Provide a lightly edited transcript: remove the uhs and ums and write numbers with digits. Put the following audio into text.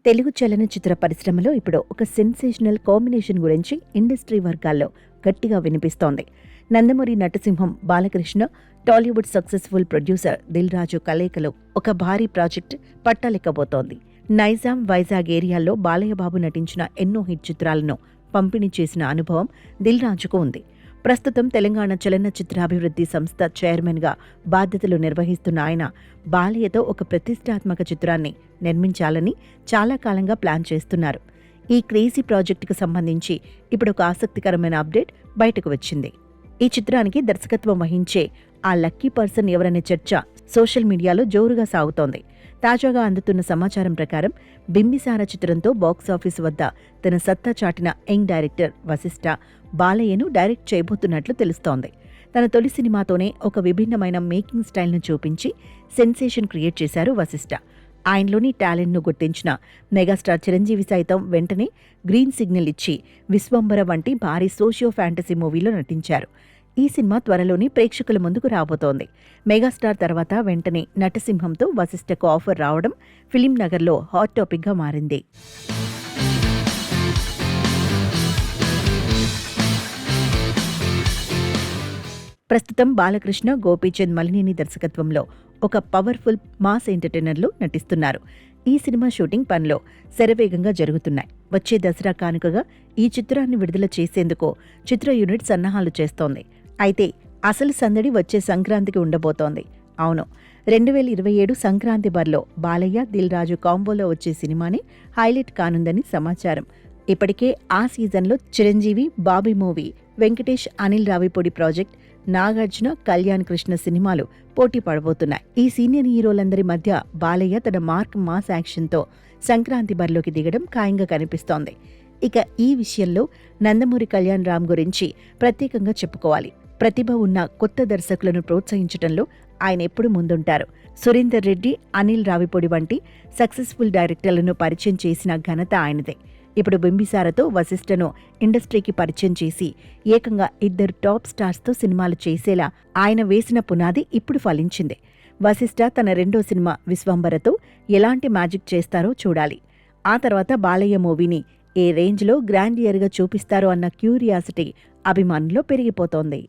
తెలుగు చలనచిత్ర పరిశ్రమలో ఇప్పుడు ఒక సెన్సేషనల్ కాంబినేషన్ గురించి ఇండస్ట్రీ వర్గాల్లో గట్టిగా వినిపిస్తోంది. నందమూరి నటసింహం బాలకృష్ణ, టాలీవుడ్ సక్సెస్ఫుల్ ప్రొడ్యూసర్ దిల్ రాజు కలయికలో ఒక భారీ ప్రాజెక్ట్ పట్టాలెక్కబోతోంది. నైజాం, వైజాగ్ ఏరియాల్లో బాలయ్యబాబు నటించిన ఎన్నో హిట్ చిత్రాలను పంపిణీ చేసిన అనుభవం దిల్ రాజుకు ఉంది. ప్రస్తుతం తెలంగాణ చలనచిత్రాభివృద్ధి సంస్థ చైర్మన్గా బాధ్యతలు నిర్వహిస్తున్న ఆయన బాలయ్యతో ఒక ప్రతిష్టాత్మక చిత్రాన్ని నిర్మించాలని చాలా కాలంగా ప్లాన్ చేస్తున్నారు. ఈ క్రేజీ ప్రాజెక్టుకు సంబంధించి ఇప్పుడు ఒక ఆసక్తికరమైన అప్డేట్ బయటకు వచ్చింది. ఈ చిత్రానికి దర్శకత్వం వహించే ఆ లక్కీ పర్సన్ ఎవరనే చర్చ సోషల్ మీడియాలో జోరుగా సాగుతోంది. తాజాగా అందుతున్న సమాచారం ప్రకారం బింబిసార చిత్రంతో బాక్సాఫీస్ వద్ద తన సత్తా చాటిన యంగ్ డైరెక్టర్ వశిష్ఠ బాలయ్యను డైరెక్ట్ చేయబోతున్నట్లు తెలుస్తోంది. తన తొలి సినిమాతోనే ఒక విభిన్నమైన మేకింగ్ స్టైల్ను చూపించి సెన్సేషన్ క్రియేట్ చేశారు వశిష్ఠ. ఆయనలోని టాలెంట్ను గుర్తించిన మెగాస్టార్ చిరంజీవి సైతం వెంటనే గ్రీన్ సిగ్నల్ ఇచ్చి విశ్వంబర వంటి భారీ సోషియో ఫ్యాంటసీ మూవీలో నటించారు. ఈ సినిమా త్వరలోనే ప్రేక్షకుల ముందుకు రాబోతోంది. మెగాస్టార్ తర్వాత వెంటనే నటసింహంతో వశిష్ఠకు ఆఫర్ రావడం ఫిలిం నగర్లో హాట్ టాపిక్గా మారింది. ప్రస్తుతం బాలకృష్ణ, గోపీచంద్ మలినేని దర్శకత్వంలో ఒక పవర్ఫుల్ మాస్ ఎంటర్టైనర్లు నటిస్తున్నారు. ఈ సినిమా షూటింగ్ పనిలో శరవేగంగా జరుగుతున్నాయి. వచ్చే దసరా కానుకగా ఈ చిత్రాన్ని విడుదల చేసేందుకు చిత్ర యూనిట్ సన్నాహాలు చేస్తోంది. అయితే అసలు సందడి వచ్చే సంక్రాంతికి ఉండబోతోంది. అవును, 2027 సంక్రాంతి బరిలో బాలయ్య, దిల్ రాజు కాంబోలో వచ్చే సినిమాని హైలైట్ కానుందని సమాచారం. ఇప్పటికే ఆ సీజన్లో చిరంజీవి, బాబీ మూవీ, వెంకటేష్, అనిల్ రావిపూడి ప్రాజెక్ట్, నాగార్జున, కళ్యాణ్ కృష్ణ సినిమాలు పోటీ పడబోతున్నాయి. ఈ సీనియర్ హీరోలందరి మధ్య బాలయ్య తన మార్క్ మాస్ యాక్షన్తో సంక్రాంతి బరిలోకి దిగడం ఖాయంగా కనిపిస్తోంది. ఇక ఈ విషయంలో నందమూరి కళ్యాణ్ రామ్ గురించి ప్రత్యేకంగా చెప్పుకోవాలి. ప్రతిభ ఉన్న కొత్త దర్శకులను ప్రోత్సహించడంలో ఆయన ఎప్పుడు ముందుంటారు. సురేందర్ రెడ్డి, అనిల్ రావిపూడి వంటి సక్సెస్ఫుల్ డైరెక్టర్లను పరిచయం చేసిన ఘనత ఆయనదే. ఇప్పుడు బింబిసారతో వశిష్ఠను ఇండస్ట్రీకి పరిచయం చేసి ఏకంగా 2 టాప్ స్టార్స్తో సినిమాలు చేసేలా ఆయన వేసిన పునాది ఇప్పుడు ఫలించింది. వశిష్ఠ తన రెండో సినిమా విశ్వంబరతో ఎలాంటి మ్యాజిక్ చేస్తారో చూడాలి. ఆ తర్వాత బాలయ్య మూవీని ఏ రేంజ్లో గ్రాండియర్గా చూపిస్తారో అన్న క్యూరియాసిటీ అభిమానుల్లో పెరిగిపోతోంది.